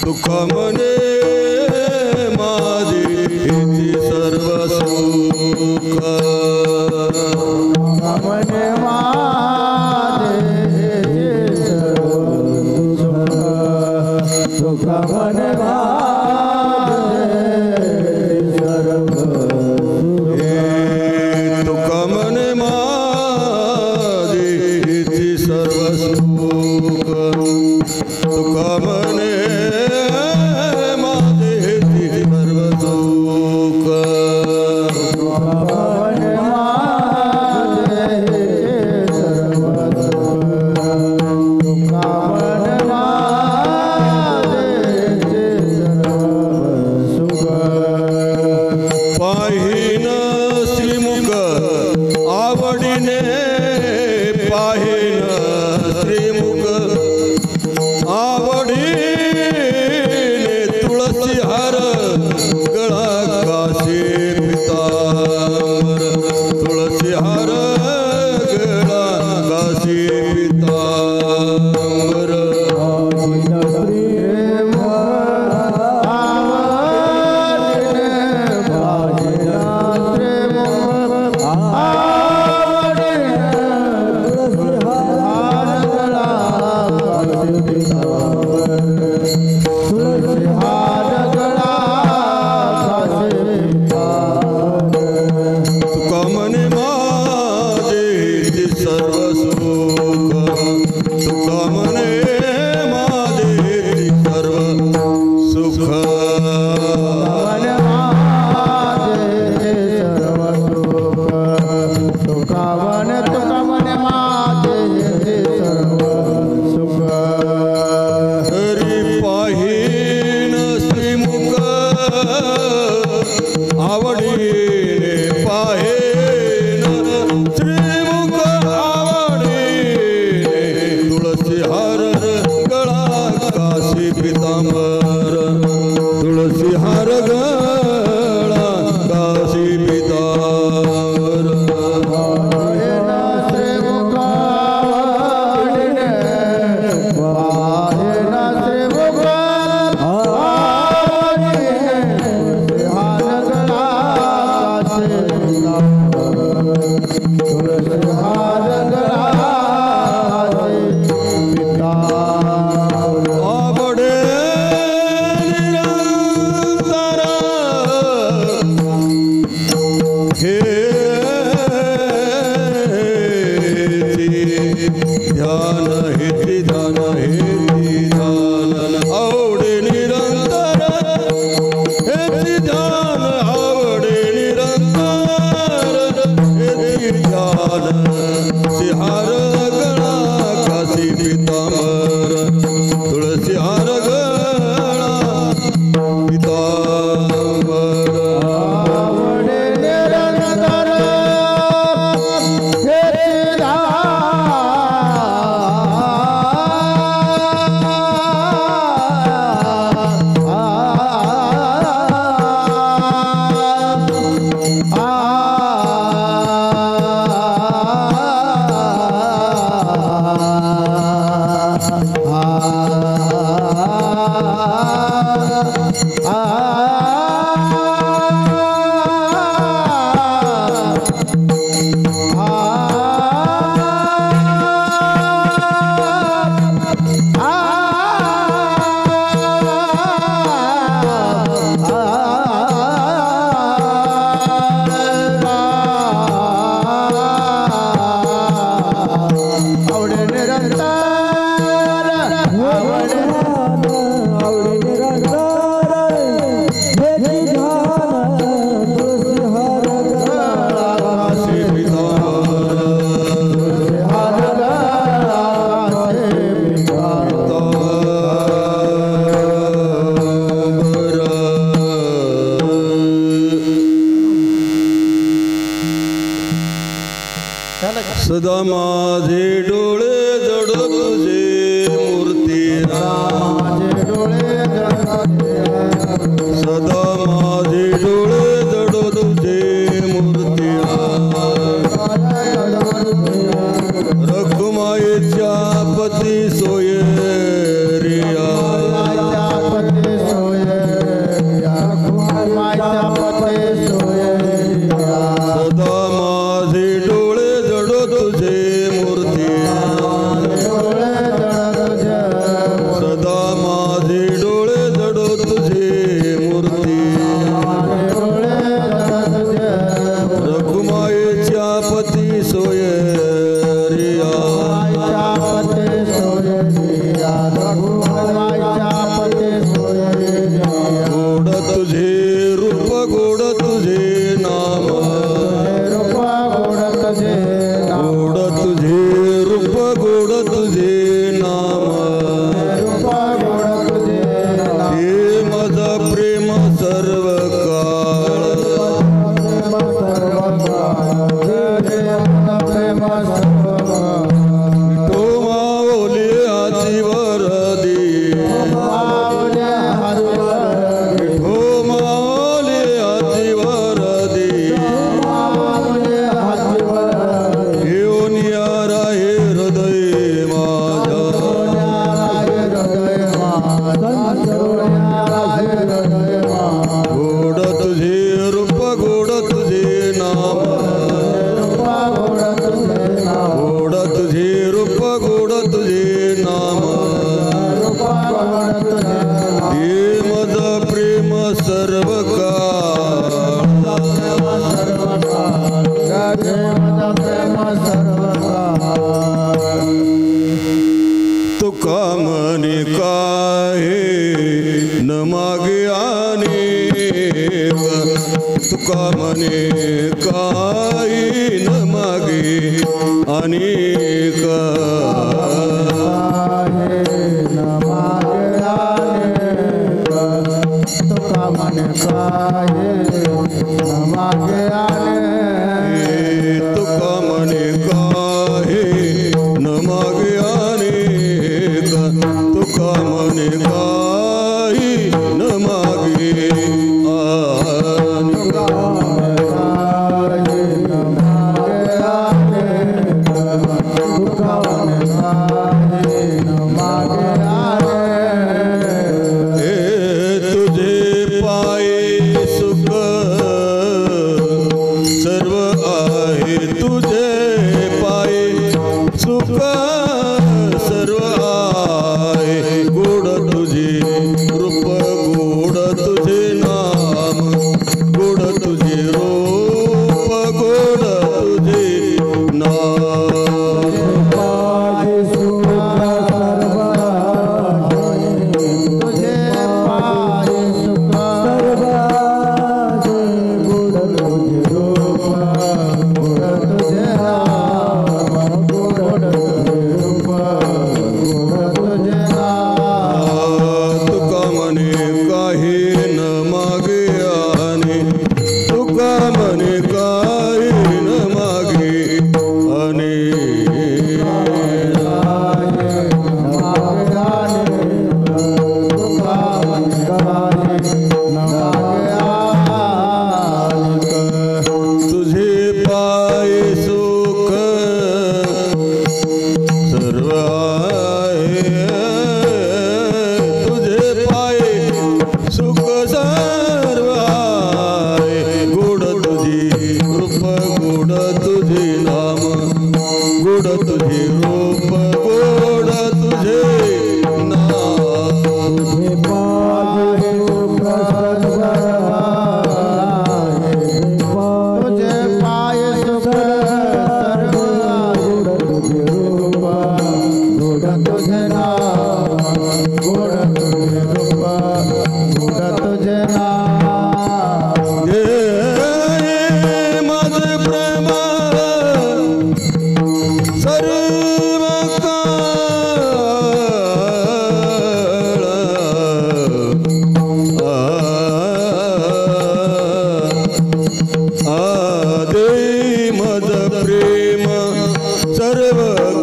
तुका मने माझे इति सर्व सुख मने माझे सर्व सुख तुका मने सदा माझे डोळे जड तुझे मूर्ती सदा माझे डोळे जड तुझे मूर्ती रखुमाईच्या पती सोयरिया गोड तुझे रूप गोड तुझे नाम गोड तुझे रूप गोड तुझे नाम हे मज प्रेम सर्व काळ तो माऊली हाती वरदी हो माऊली हाती वरदी घेऊन या राहे हृदय माझा गोड तुझे रूप गोड तुझे नाम गोड तुझे रूप गोड तुझे नाम हे मज प्रेम सर्व तुका म्हणे काहे न मागे अनेक तुका म्हणे काही न मागे अनेक तुका म्हणे काहे न मागे अनेक तुका म्हणे काही न मागे तुझे पाये सुख सर्व आहे तुझे पाये सुख सर्व आहे गोड तुझे रूप गोड तुझे नाम गोड तुझे रूप गोड तुझे नाम तुका म्हणे काही न मागे आणि तुका म्हणे काही न मागे आणि तुझे पाय सुख सर्व आहे तुझे पाय सुख सर्व आहे गोड तुझी रूप गोड तुझे नाम गोड तुझे रूप गोड तुझे मज प्रेम सर्व देई मज प्रेम सर्व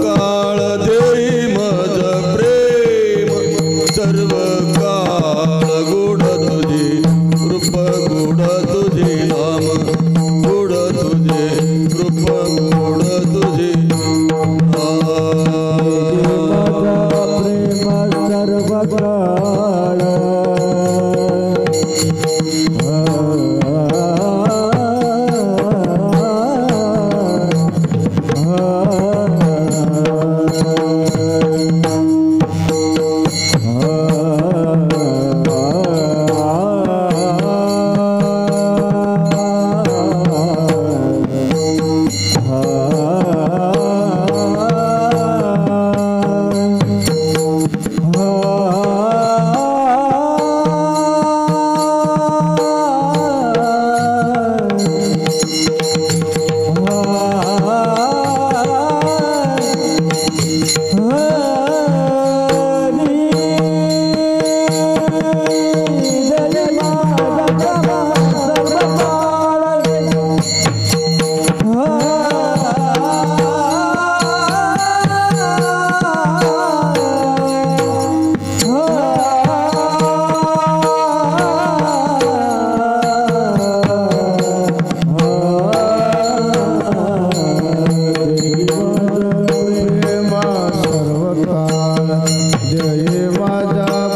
काळ देई मज प्रेम सर्व काळ गोड तुझे रूप गोड तुझे नाम गोड तुझे रूप गोड तुझे ये माझ्या